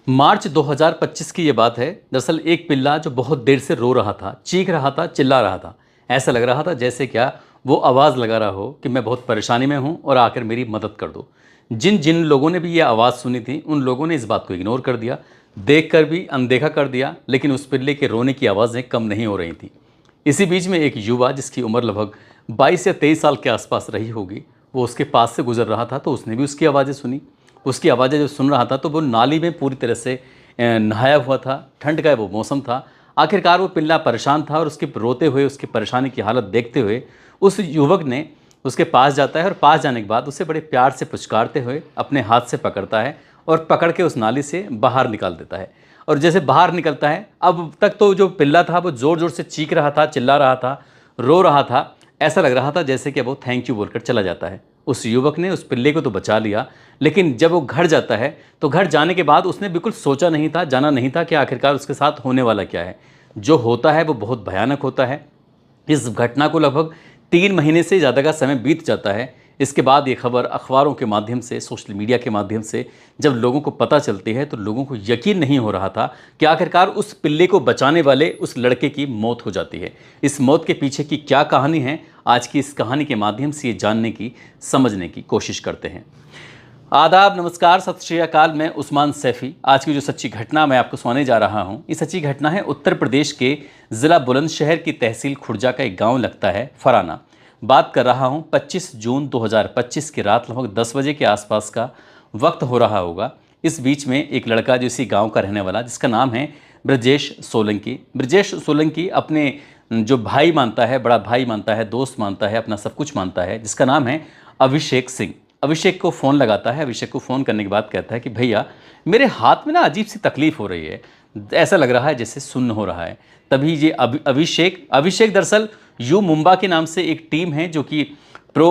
मार्च 2025 की ये बात है। दरअसल एक पिल्ला जो बहुत देर से रो रहा था, चीख रहा था, चिल्ला रहा था। ऐसा लग रहा था जैसे क्या वो आवाज़ लगा रहा हो कि मैं बहुत परेशानी में हूँ और आकर मेरी मदद कर दो। जिन जिन लोगों ने भी ये आवाज़ सुनी थी उन लोगों ने इस बात को इग्नोर कर दिया, देख कर भी अनदेखा कर दिया, लेकिन उस पिल्ले के रोने की आवाज़ें कम नहीं हो रही थी। इसी बीच में एक युवा जिसकी उम्र लगभग 22 या 23 साल के आसपास रही होगी, वो उसके पास से गुजर रहा था तो उसने भी उसकी आवाज़ें सुनी। उसकी आवाज़ें जब सुन रहा था तो वो नाली में पूरी तरह से नहाया हुआ था। ठंड का वो मौसम था। आखिरकार वो पिल्ला परेशान था और उसके रोते हुए, उसकी परेशानी की हालत देखते हुए उस युवक ने उसके पास जाता है और पास जाने के बाद उसे बड़े प्यार से पुचकारते हुए अपने हाथ से पकड़ता है और पकड़ के उस नाली से बाहर निकाल देता है। और जैसे बाहर निकलता है, अब तक तो जो पिल्ला था वो ज़ोर ज़ोर से चीख रहा था, चिल्ला रहा था, रो रहा था। ऐसा लग रहा था जैसे कि वो थैंक यू बोलकर चला जाता है। उस युवक ने उस पिल्ले को तो बचा लिया, लेकिन जब वो घर जाता है तो घर जाने के बाद उसने बिल्कुल सोचा नहीं था, जाना नहीं था कि आखिरकार उसके साथ होने वाला क्या है। जो होता है वो बहुत भयानक होता है। इस घटना को लगभग 3 महीने से ज़्यादा का समय बीत जाता है। इसके बाद ये खबर अखबारों के माध्यम से, सोशल मीडिया के माध्यम से जब लोगों को पता चलती है तो लोगों को यकीन नहीं हो रहा था कि आखिरकार उस पिल्ले को बचाने वाले उस लड़के की मौत हो जाती है। इस मौत के पीछे की क्या कहानी है, आज की इस कहानी के माध्यम से ये जानने की, समझने की कोशिश करते हैं। आदाब, नमस्कार, सत श्री अकाल। मैं उस्मान सैफ़ी। आज की जो सच्ची घटना मैं आपको सुनाने जा रहा हूँ, ये सच्ची घटना है उत्तर प्रदेश के ज़िला बुलंदशहर की तहसील खुर्जा का एक गांव लगता है फराना। बात कर रहा हूँ 25 जून 2025 की रात लगभग 10 बजे के आसपास का वक्त हो रहा होगा। इस बीच में एक लड़का जो इसी गाँव का रहने वाला, जिसका नाम है ब्रजेश सोलंकी। ब्रजेश सोलंकी अपने जो भाई मानता है, बड़ा भाई मानता है, दोस्त मानता है, अपना सब कुछ मानता है, जिसका नाम है अभिषेक सिंह। अभिषेक को फ़ोन लगाता है। अभिषेक को फ़ोन करने के बाद कहता है कि भैया मेरे हाथ में ना अजीब सी तकलीफ़ हो रही है, ऐसा लग रहा है जैसे सुन्न हो रहा है। तभी ये अभिषेक दरअसल यू मुंबा के नाम से एक टीम है जो कि प्रो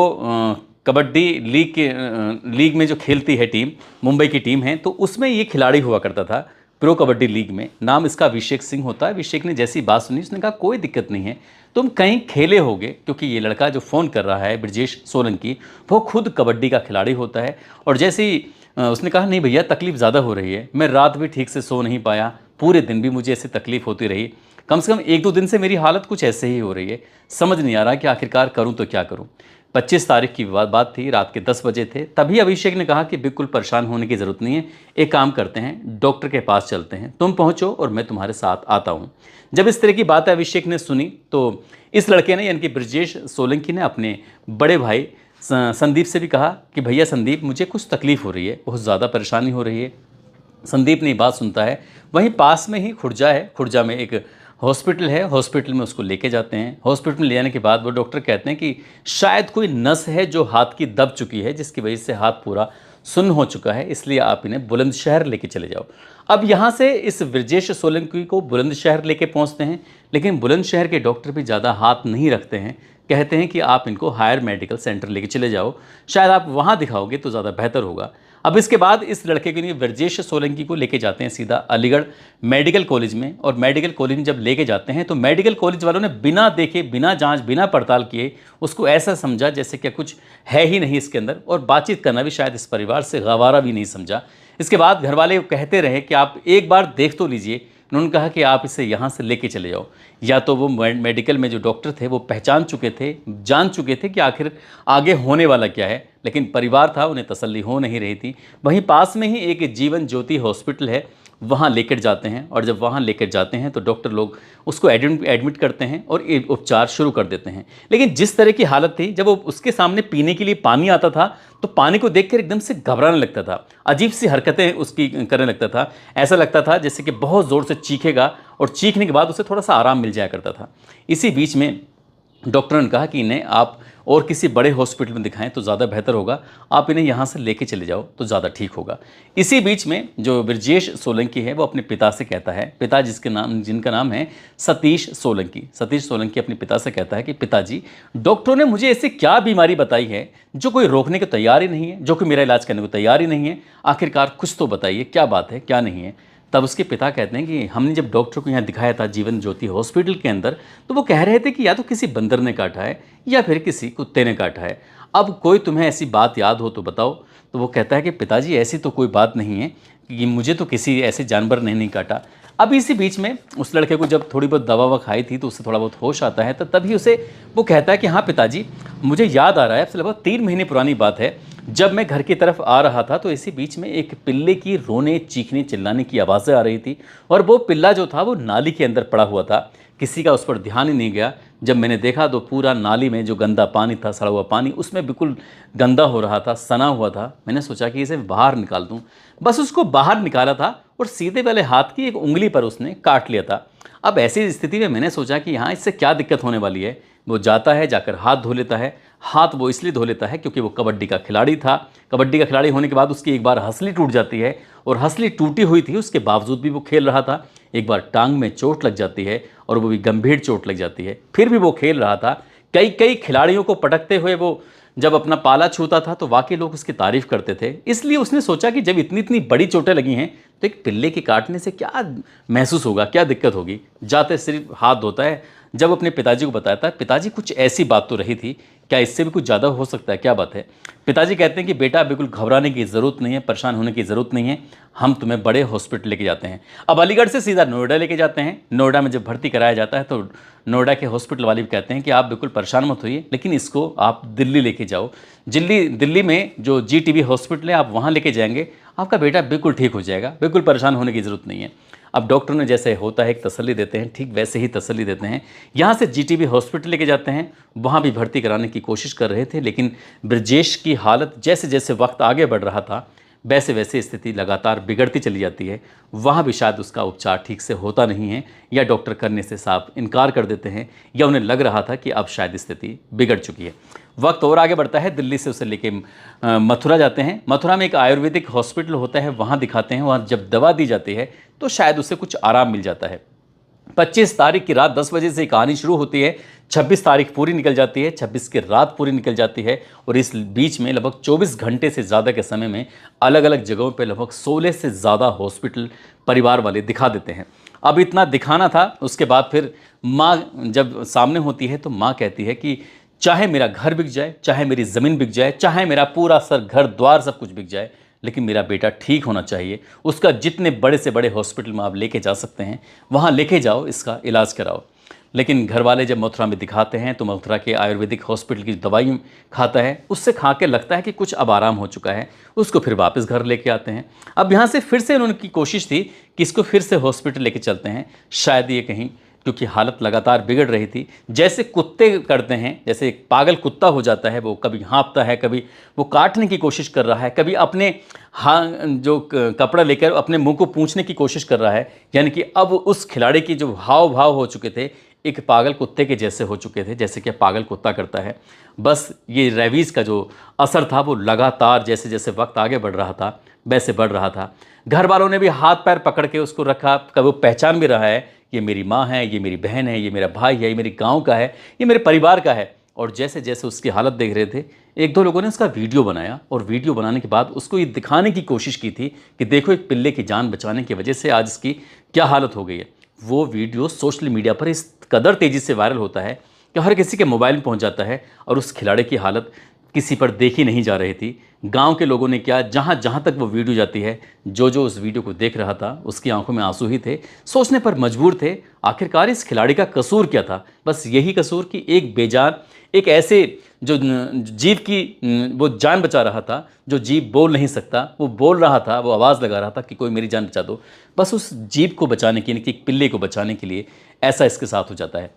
कबड्डी लीग में जो खेलती है टीम, मुंबई की टीम है, तो उसमें ये खिलाड़ी हुआ करता था। प्रो कबड्डी लीग में नाम इसका अभिषेक सिंह होता है। अभिषेक ने जैसी बात सुनी उसने कहा कोई दिक्कत नहीं है, तुम कहीं खेले होगे, क्योंकि ये लड़का जो फ़ोन कर रहा है ब्रजेश सोलंकी, वो खुद कबड्डी का खिलाड़ी होता है। और जैसे ही उसने कहा नहीं भैया तकलीफ़ ज़्यादा हो रही है, मैं रात भी ठीक से सो नहीं पाया, पूरे दिन भी मुझे ऐसी तकलीफ़ होती रही, कम से कम 1-2 दिन से मेरी हालत कुछ ऐसे ही हो रही है, समझ नहीं आ रहा कि आखिरकार करूँ तो क्या करूँ। 25 तारीख की बात थी, रात के 10 बजे थे। तभी अभिषेक ने कहा कि बिल्कुल परेशान होने की ज़रूरत नहीं है, एक काम करते हैं, डॉक्टर के पास चलते हैं, तुम पहुँचो और मैं तुम्हारे साथ आता हूँ। जब इस तरह की बात अभिषेक ने सुनी तो इस लड़के ने, यानी कि ब्रजेश सोलंकी ने, अपने बड़े भाई संदीप से भी कहा कि भैया संदीप मुझे कुछ तकलीफ़ हो रही है, बहुत ज़्यादा परेशानी हो रही है। संदीप ने बात सुनता है। वहीं पास में ही खुर्जा है, खुर्जा में एक हॉस्पिटल है, हॉस्पिटल में उसको लेके जाते हैं। हॉस्पिटल में ले जाने के बाद वो डॉक्टर कहते हैं कि शायद कोई नस है जो हाथ की दब चुकी है, जिसकी वजह से हाथ पूरा सुन्न हो चुका है, इसलिए आप इन्हें बुलंदशहर लेके चले जाओ। अब यहाँ से इस ब्रजेश सोलंकी को बुलंदशहर लेके पहुँचते हैं, लेकिन बुलंदशहर के डॉक्टर भी ज़्यादा हाथ नहीं रखते हैं। कहते हैं कि आप इनको हायर मेडिकल सेंटर लेके चले जाओ, शायद आप वहाँ दिखाओगे तो ज़्यादा बेहतर होगा। अब इसके बाद इस लड़के के लिए ब्रजेश सोलंकी को लेके जाते हैं सीधा अलीगढ़ मेडिकल कॉलेज में। और मेडिकल कॉलेज में जब लेके जाते हैं तो मेडिकल कॉलेज वालों ने बिना देखे, बिना जांच, बिना पड़ताल किए उसको ऐसा समझा जैसे कि कुछ है ही नहीं इसके अंदर, और बातचीत करना भी शायद इस परिवार से गवारा भी नहीं समझा। इसके बाद घर वाले कहते रहे कि आप एक बार देख तो लीजिए। उन्होंने कहा कि आप इसे यहाँ से लेके चले जाओ। या तो वो मेडिकल में जो डॉक्टर थे वो पहचान चुके थे, जान चुके थे कि आखिर आगे होने वाला क्या है, लेकिन परिवार था, उन्हें तसल्ली हो नहीं रही थी। वहीं पास में ही एक जीवन ज्योति हॉस्पिटल है, वहाँ लेकर जाते हैं। और जब वहाँ लेकर जाते हैं तो डॉक्टर लोग उसको एडमिट करते हैं और उपचार शुरू कर देते हैं। लेकिन जिस तरह की हालत थी, जब वो उसके सामने पीने के लिए पानी आता था तो पानी को देखकर एकदम से घबराने लगता था, अजीब सी हरकतें उसकी करने लगता था। ऐसा लगता था जैसे कि बहुत ज़ोर से चीखेगा और चीखने के बाद उसे थोड़ा सा आराम मिल जाया करता था। इसी बीच में डॉक्टर ने कहा कि इन्हें आप और किसी बड़े हॉस्पिटल में दिखाएं तो ज़्यादा बेहतर होगा, आप इन्हें यहाँ से लेके चले जाओ तो ज़्यादा ठीक होगा। इसी बीच में जो ब्रजेश सोलंकी है वो अपने पिता से कहता है, पिता जिनका नाम है सतीश सोलंकी। सतीश सोलंकी अपने पिता से कहता है कि पिताजी, डॉक्टरों ने मुझे ऐसी क्या बीमारी बताई है जो कोई रोकने को तैयार ही नहीं है, जो कोई मेरा इलाज करने को तैयार ही नहीं है, आखिरकार कुछ तो बताइए, क्या बात है, क्या नहीं है। तब उसके पिता कहते हैं कि हमने जब डॉक्टर को यहाँ दिखाया था जीवन ज्योति हॉस्पिटल के अंदर, तो वो कह रहे थे कि या तो किसी बंदर ने काटा है या फिर किसी कुत्ते ने काटा है। अब कोई तुम्हें ऐसी बात याद हो तो बताओ। तो वो कहता है कि पिताजी ऐसी तो कोई बात नहीं है, कि मुझे तो किसी ऐसे जानवर ने नहीं काटा। अब इसी बीच में उस लड़के को जब थोड़ी बहुत दवा ववा खाई थी तो उससे थोड़ा बहुत होश आता है, तो तभी उसे वो कहता है कि हाँ पिताजी, मुझे याद आ रहा है, अब से लगभग 3 महीने पुरानी बात है, जब मैं घर की तरफ आ रहा था तो इसी बीच में एक पिल्ले की रोने चीखने चिल्लाने की आवाज़ें आ रही थी, और वो पिल्ला जो था वो नाली के अंदर पड़ा हुआ था। किसी का उस पर ध्यान ही नहीं गया। जब मैंने देखा तो पूरा नाली में जो गंदा पानी था, सड़ा हुआ पानी, उसमें बिल्कुल गंदा हो रहा था, सना हुआ था। मैंने सोचा कि इसे बाहर निकाल दूं। बस उसको बाहर निकाला था और सीधे वाले हाथ की एक उंगली पर उसने काट लिया था। अब ऐसी स्थिति में मैंने सोचा कि यहाँ इससे क्या दिक्कत होने वाली है। वो जाता है, जाकर हाथ धो लेता है। हाथ वो इसलिए धो लेता है क्योंकि वो कबड्डी का खिलाड़ी था। कबड्डी का खिलाड़ी होने के बाद उसकी एक बार हंसली टूट जाती है, और हंसली टूटी हुई थी, उसके बावजूद भी वो खेल रहा था। एक बार टांग में चोट लग जाती है, और वो भी गंभीर चोट लग जाती है, फिर भी वो खेल रहा था। कई कई खिलाड़ियों को पटकते हुए वो जब अपना पाला छूता था तो वाकई लोग उसकी तारीफ करते थे। इसलिए उसने सोचा कि जब इतनी इतनी बड़ी चोटें लगी हैं तो एक पिल्ले के काटने से क्या महसूस होगा, क्या दिक्कत होगी। जाते सिर्फ हाथ धोता है। जब अपने पिताजी को बताता है, पिताजी कुछ ऐसी बात तो रही थी, क्या इससे भी कुछ ज़्यादा हो सकता है, क्या बात है। पिताजी कहते हैं कि बेटा बिल्कुल घबराने की ज़रूरत नहीं है, परेशान होने की ज़रूरत नहीं है, हम तुम्हें बड़े हॉस्पिटल लेके जाते हैं। अब अलीगढ़ से सीधा नोएडा लेके जाते हैं। नोएडा में जब भर्ती कराया जाता है तो नोएडा के हॉस्पिटल वाले भी कहते हैं कि आप बिल्कुल परेशान मत होइए, लेकिन इसको आप दिल्ली लेके जाओ। दिल्ली में जो GTB हॉस्पिटल है, आप वहाँ लेके जाएंगे, आपका बेटा बिल्कुल ठीक हो जाएगा, बिल्कुल परेशान होने की ज़रूरत नहीं है। अब डॉक्टर ने जैसे होता है एक तसल्ली देते हैं, ठीक वैसे ही तसल्ली देते हैं। यहाँ से GTB हॉस्पिटल लेके जाते हैं। वहाँ भी भर्ती कराने की कोशिश कर रहे थे, लेकिन ब्रजेश की हालत जैसे जैसे वक्त आगे बढ़ रहा था वैसे वैसे स्थिति लगातार बिगड़ती चली जाती है। वहाँ भी शायद उसका उपचार ठीक से होता नहीं है, या डॉक्टर करने से साफ इनकार कर देते हैं, या उन्हें लग रहा था कि अब शायद स्थिति बिगड़ चुकी है। वक्त और आगे बढ़ता है। दिल्ली से उसे लेके मथुरा जाते हैं। मथुरा में एक आयुर्वेदिक हॉस्पिटल होता है, वहाँ दिखाते हैं। वहाँ जब दवा दी जाती है तो शायद उसे कुछ आराम मिल जाता है। 25 तारीख की रात 10 बजे से कहानी शुरू होती है। 26 तारीख पूरी निकल जाती है, 26 की रात पूरी निकल जाती है, और इस बीच में लगभग 24 घंटे से ज़्यादा के समय में अलग अलग जगहों पे लगभग 16 से ज़्यादा हॉस्पिटल परिवार वाले दिखा देते हैं। अब इतना दिखाना था, उसके बाद फिर माँ जब सामने होती है तो माँ कहती है कि चाहे मेरा घर बिक जाए, चाहे मेरी ज़मीन बिक जाए, चाहे मेरा पूरा सर घर द्वार सब कुछ बिक जाए, लेकिन मेरा बेटा ठीक होना चाहिए। उसका जितने बड़े से बड़े हॉस्पिटल में आप लेके जा सकते हैं वहाँ लेके जाओ, इसका इलाज कराओ। लेकिन घर वाले जब मथुरा में दिखाते हैं तो मथुरा के आयुर्वेदिक हॉस्पिटल की दवाई खाता है, उससे खा के लगता है कि कुछ अब आराम हो चुका है। उसको फिर वापस घर लेके आते हैं। अब यहाँ से फिर से उनकी कोशिश थी कि इसको फिर से हॉस्पिटल लेके चलते हैं, शायद ये कहीं, क्योंकि हालत लगातार बिगड़ रही थी। जैसे कुत्ते करते हैं, जैसे एक पागल कुत्ता हो जाता है, वो कभी हाँफता है, कभी वो काटने की कोशिश कर रहा है, कभी अपने जो कपड़ा लेकर अपने मुंह को पूंछने की कोशिश कर रहा है। यानी कि अब उस खिलाड़ी की जो हाव भाव हो चुके थे एक पागल कुत्ते के जैसे हो चुके थे, जैसे कि पागल कुत्ता करता है। बस ये रेबीज़ का जो असर था वो लगातार जैसे जैसे वक्त आगे बढ़ रहा था वैसे बढ़ रहा था। घर वालों ने भी हाथ पैर पकड़ के उसको रखा। कभी वो पहचान भी रहा है, ये मेरी माँ है, ये मेरी बहन है, ये मेरा भाई है, ये मेरे गांव का है, ये मेरे परिवार का है। और जैसे जैसे उसकी हालत देख रहे थे, एक दो लोगों ने उसका वीडियो बनाया, और वीडियो बनाने के बाद उसको ये दिखाने की कोशिश की थी कि देखो एक पिल्ले की जान बचाने की वजह से आज इसकी क्या हालत हो गई है। वो वीडियो सोशल मीडिया पर इस कदर तेज़ी से वायरल होता है कि हर किसी के मोबाइल में पहुंच जाता है, और उस खिलाड़ी की हालत किसी पर देखी नहीं जा रही थी। गांव के लोगों ने क्या, जहां जहां तक वो वीडियो जाती है, जो जो उस वीडियो को देख रहा था उसकी आंखों में आंसू ही थे। सोचने पर मजबूर थे, आखिरकार इस खिलाड़ी का कसूर क्या था। बस यही कसूर कि एक बेजान, एक ऐसे जो जीव की वो जान बचा रहा था, जो जीव बोल नहीं सकता, वो बोल रहा था, वो आवाज़ लगा रहा था कि कोई मेरी जान बचा दो। बस उस जीव को बचाने के लिए, एक पिल्ले को बचाने के लिए ऐसा इसके साथ हो जाता है।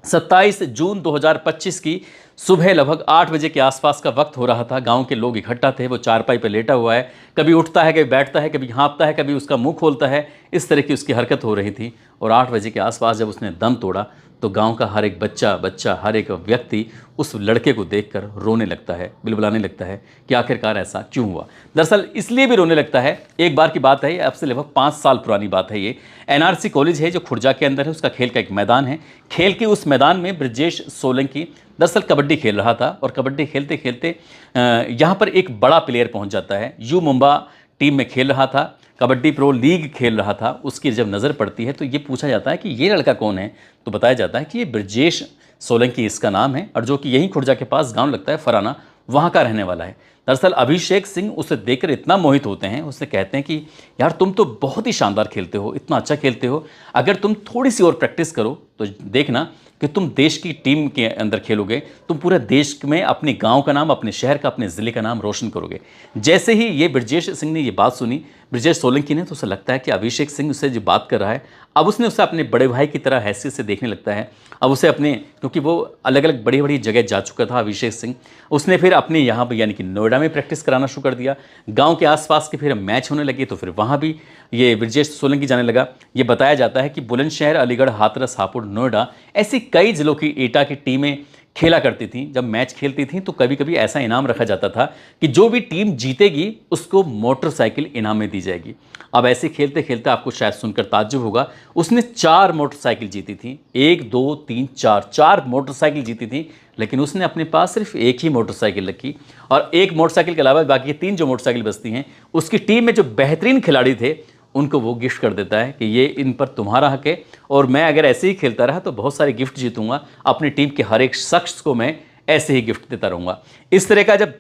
27 जून 2025 की सुबह लगभग 8 बजे के आसपास का वक्त हो रहा था। गांव के लोग इकट्ठा थे। वो चारपाई पर लेटा हुआ है, कभी उठता है, कभी बैठता है, कभी हाँफता है, कभी उसका मुंह खोलता है। इस तरह की उसकी हरकत हो रही थी। और 8 बजे के आसपास जब उसने दम तोड़ा तो गांव का हर एक बच्चा, हर एक व्यक्ति उस लड़के को देखकर रोने लगता है, बिलबिलाने लगता है कि आखिरकार ऐसा क्यों हुआ। दरअसल इसलिए भी रोने लगता है, एक बार की बात है ये, अब से लगभग 5 साल पुरानी बात है ये। NRC कॉलेज है जो खुर्जा के अंदर है, उसका खेल का एक मैदान है। खेल के उस मैदान में ब्रजेश सोलंकी दरअसल कबड्डी खेल रहा था, और कबड्डी खेलते खेलते यहाँ पर एक बड़ा प्लेयर पहुँच जाता है। यू मुंबा टीम में खेल रहा था, कबड्डी प्रो लीग खेल रहा था। उसकी जब नज़र पड़ती है तो ये पूछा जाता है कि ये लड़का कौन है, तो बताया जाता है कि ये ब्रजेश सोलंकी इसका नाम है, और जो कि यहीं खुर्जा के पास गांव लगता है फराना, वहाँ का रहने वाला है। दरअसल अभिषेक सिंह उसे देखकर इतना मोहित होते हैं, उससे कहते हैं कि यार तुम तो बहुत ही शानदार खेलते हो, इतना अच्छा खेलते हो, अगर तुम थोड़ी सी और प्रैक्टिस करो तो देखना कि तुम देश की टीम के अंदर खेलोगे, तुम पूरे देश में अपने गांव का नाम, अपने शहर का, अपने ज़िले का नाम रोशन करोगे। जैसे ही ये ब्रजेश सिंह ने ये बात सुनी, ब्रजेश सोलंकी ने, तो उसे लगता है कि अभिषेक सिंह उससे जो बात कर रहा है, अब उसने उसे अपने बड़े भाई की तरह हैसियत से देखने लगता है। अब उसे अपने, क्योंकि वो अलग अलग बड़ी बड़ी जगह जा चुका था अभिषेक सिंह, उसने फिर अपने यहाँ पर यानी कि नोएडा में प्रैक्टिस कराना शुरू कर दिया। गाँव के आसपास के फिर मैच होने लगे तो फिर वहाँ भी ये ब्रजेश सोलंकी जाने लगा। ये बताया जाता है कि बुलंदशहर, अलीगढ़, हाथरस, हापुड़, नोएडा ऐसी कई जिलों की एटा की टीमें खेला करती थी। जब मैच खेलती थी तो कभी कभी ऐसा इनाम रखा जाता था कि जो भी टीम जीतेगी उसको मोटरसाइकिल इनाम में दी जाएगी। अब ऐसे खेलते खेलते आपको शायद सुनकर ताज्जुब होगा, उसने 4 मोटरसाइकिल जीती थी। 1 2 3 4 मोटरसाइकिल जीती थी, लेकिन उसने अपने पास सिर्फ एक ही मोटरसाइकिल रखी, और एक मोटरसाइकिल के अलावा बाकी 3 जो मोटरसाइकिल बचती हैं उसकी टीम में जो बेहतरीन खिलाड़ी थे उनको वो गिफ्ट कर देता है कि ये इन पर तुम्हारा हक है, और मैं अगर ऐसे ही खेलता रहा तो बहुत सारे गिफ्ट जीतूंगा, अपनी टीम के हर एक शख्स को मैं ऐसे ही गिफ्ट देता रहूँगा। इस तरह का जब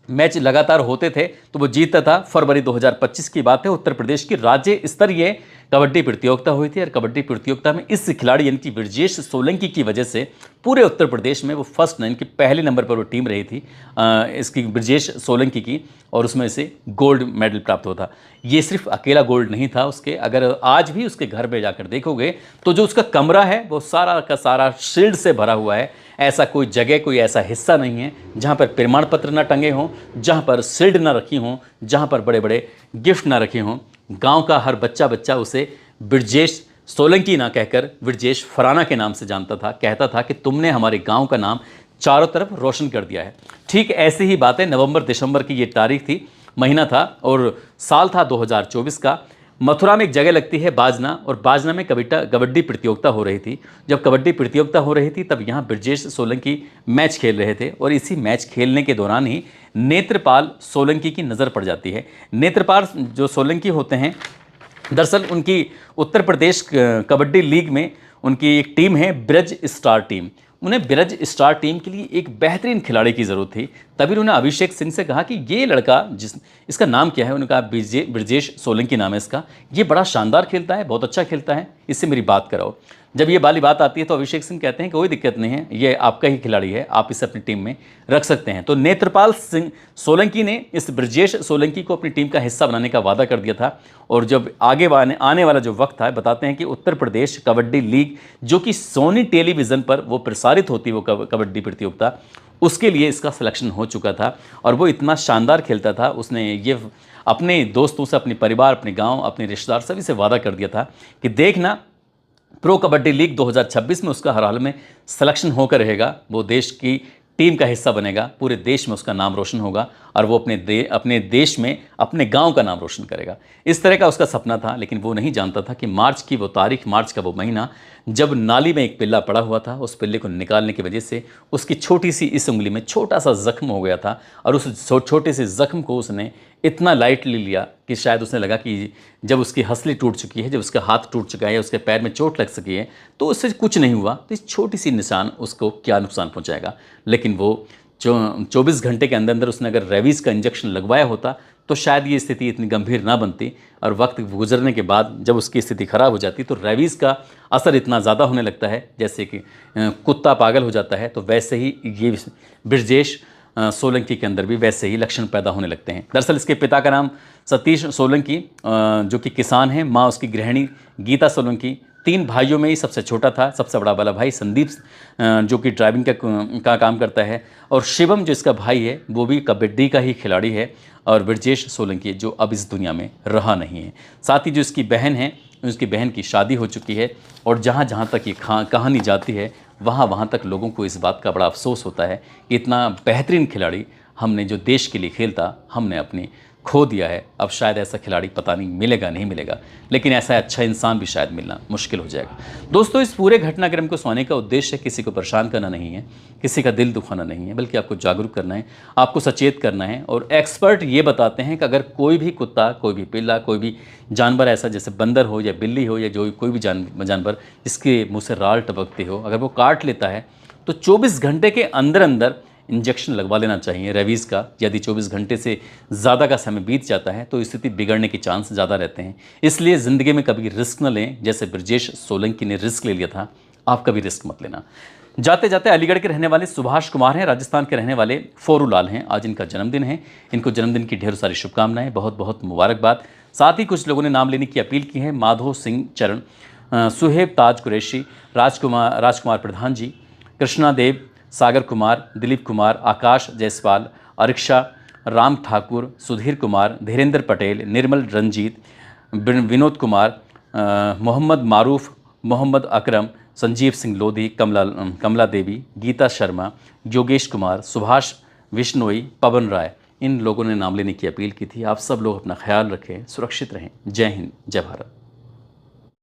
मैच लगातार होते थे तो वो जीतता था। फरवरी 2025 की बात है, उत्तर प्रदेश की राज्य स्तरीय कबड्डी प्रतियोगिता हुई थी, और कबड्डी प्रतियोगिता में इस खिलाड़ी यानी कि ब्रजेश सोलंकी की वजह से पूरे उत्तर प्रदेश में वो फर्स्ट, यानी कि पहले नंबर पर वो टीम रही थी इसकी, ब्रजेश सोलंकी की, और उसमें से गोल्ड मेडल प्राप्त हुआ था। ये सिर्फ अकेला गोल्ड नहीं था उसके, अगर आज भी उसके घर पे जाकर देखोगे तो जो उसका कमरा है वो सारा का सारा शील्ड से भरा हुआ है। ऐसा कोई जगह, कोई ऐसा हिस्सा नहीं है जहाँ पर प्रमाण पत्र ना टंगे हों, जहाँ पर शील्ड ना रखी हों, जहाँ पर बड़े बड़े गिफ्ट ना रखे हों। गांव का हर बच्चा उसे ब्रजेश सोलंकी ना कहकर ब्रजेश फराना के नाम से जानता था, कहता था कि तुमने हमारे गांव का नाम चारों तरफ रोशन कर दिया है। ठीक ऐसी ही बात है, नवंबर दिसंबर की ये तारीख थी, महीना था, और साल था 2024 का। मथुरा में एक जगह लगती है बाजना, और बाजना में कबड्डी प्रतियोगिता हो रही थी। जब कबड्डी प्रतियोगिता हो रही थी तब यहाँ ब्रजेश सोलंकी मैच खेल रहे थे, और इसी मैच खेलने के दौरान ही नेत्रपाल सोलंकी की नज़र पड़ जाती है। नेत्रपाल जो सोलंकी होते हैं, दरअसल उनकी उत्तर प्रदेश कबड्डी लीग में उनकी एक टीम है ब्रज स्टार टीम। उन्हें ब्रज स्टार टीम के लिए एक बेहतरीन खिलाड़ी की ज़रूरत थी। तभी उन्होंने अभिषेक सिंह से कहा कि ये लड़का, इसका नाम क्या है, उन्होंने कहा ब्रजेश सोलंकी नाम है इसका, ये बड़ा शानदार खेलता है, बहुत अच्छा खेलता है, इससे मेरी बात कराओ। जब ये वाली बात आती है तो अभिषेक सिंह कहते हैं कोई दिक्कत नहीं है, ये आपका ही खिलाड़ी है, आप इसे अपनी टीम में रख सकते हैं। तो नेत्रपाल सिंह सोलंकी ने इस ब्रजेश सोलंकी को अपनी टीम का हिस्सा बनाने का वादा कर दिया था। और जब आगे आने वाला जो वक्त था, बताते हैं कि उत्तर प्रदेश कबड्डी लीग, जो कि सोनी टेलीविज़न पर वो प्रसारित होती वो कबड्डी प्रतियोगिता, उसके लिए इसका सिलेक्शन हो चुका था। और वो इतना शानदार खेलता था, उसने ये अपने दोस्तों से, अपने परिवार, अपने गाँव, अपने रिश्तेदार सभी से वादा कर दिया था कि देखना प्रो कबड्डी लीग 2026 में उसका हर हाल में सिलेक्शन होकर रहेगा, वो देश की टीम का हिस्सा बनेगा, पूरे देश में उसका नाम रोशन होगा, और वो अपने देश में अपने गांव का नाम रोशन करेगा। इस तरह का उसका सपना था, लेकिन वो नहीं जानता था कि मार्च की वो तारीख, मार्च का वो महीना, जब नाली में एक पिल्ला पड़ा हुआ था, उस पिल्ले को निकालने की वजह से उसकी छोटी सी इस उंगली में छोटा सा जख्म हो गया था, और उस छोटे से जख्म को उसने इतना लाइटली लिया कि शायद उसने लगा कि जब उसकी हंसली टूट चुकी है, जब उसका हाथ टूट चुका है, उसके पैर में चोट लग सकी है, तो उससे कुछ नहीं हुआ, तो इस छोटी सी निशान उसको क्या नुकसान पहुंचाएगा। लेकिन वो 24 घंटे के अंदर अंदर उसने अगर रेबीज़ का इंजेक्शन लगवाया होता तो शायद ये स्थिति इतनी गंभीर ना बनती, और वक्त गुजरने के बाद जब उसकी स्थिति ख़राब हो जाती तो रेबीज़ का असर इतना ज़्यादा होने लगता है, जैसे कि कुत्ता पागल हो जाता है, तो वैसे ही ये ब्रजेश सोलंकी के अंदर भी वैसे ही लक्षण पैदा होने लगते हैं। दरअसल इसके पिता का नाम सतीश सोलंकी, जो कि किसान हैं, माँ उसकी गृहिणी गीता सोलंकी। 3 भाइयों में ही सबसे छोटा था, सबसे बड़ा वाला भाई संदीप जो कि ड्राइविंग का काम करता है, और शिवम जो इसका भाई है वो भी कबड्डी का ही खिलाड़ी है, और ब्रजेश सोलंकी जो अब इस दुनिया में रहा नहीं है। साथ ही जो इसकी बहन है, उसकी बहन की शादी हो चुकी है, और जहाँ जहाँ तक ये कहानी जाती है वहाँ तक लोगों को इस बात का बड़ा अफसोस होता है कि इतना बेहतरीन खिलाड़ी हमने, जो देश के लिए खेलता, हमने अपनी खो दिया है। अब शायद ऐसा खिलाड़ी पता नहीं मिलेगा, नहीं मिलेगा, लेकिन ऐसा अच्छा इंसान भी शायद मिलना मुश्किल हो जाएगा। दोस्तों, इस पूरे घटनाक्रम को सुनाने का उद्देश्य किसी को परेशान करना नहीं है, किसी का दिल दुखाना नहीं है, बल्कि आपको जागरूक करना है, आपको सचेत करना है। और एक्सपर्ट ये बताते हैं कि अगर कोई भी कुत्ता, कोई भी पिल्ला, कोई भी जानवर ऐसा, जैसे बंदर हो या बिल्ली हो या जो कोई भी जानवर जिसके मुँह से राल टपकती हो, अगर वो काट लेता है तो 24 घंटे के अंदर अंदर इंजेक्शन लगवा लेना चाहिए रेबीज़ का। यदि 24 घंटे से ज़्यादा का समय बीत जाता है तो स्थिति बिगड़ने के चांस ज़्यादा रहते हैं। इसलिए ज़िंदगी में कभी रिस्क न लें। जैसे ब्रजेश सोलंकी ने रिस्क ले लिया था, आप कभी रिस्क मत लेना। जाते जाते अलीगढ़ के रहने वाले सुभाष कुमार हैं, राजस्थान के रहने वाले फोरूलाल हैं। आज इनका जन्मदिन है। इनको जन्मदिन की ढेर सारी शुभकामनाएं, बहुत बहुत मुबारकबाद। साथ ही कुछ लोगों ने नाम लेने की अपील की है। माधो सिंह चरण, सुहेब ताज कुरैशी, राजकुमार प्रधान जी, कृष्णा देव, सागर कुमार, दिलीप कुमार, आकाश जायसवाल, अरिक्षा, राम ठाकुर, सुधीर कुमार, धीरेन्द्र पटेल, निर्मल रंजीत, विनोद कुमार, मोहम्मद मारूफ, मोहम्मद अकरम, संजीव सिंह लोधी, कमला देवी, गीता शर्मा, योगेश कुमार, सुभाष विश्नोई, पवन राय, इन लोगों ने नाम लेने की अपील की थी। आप सब लोग अपना ख्याल रखें, सुरक्षित रहें। जय हिंद, जय भारत।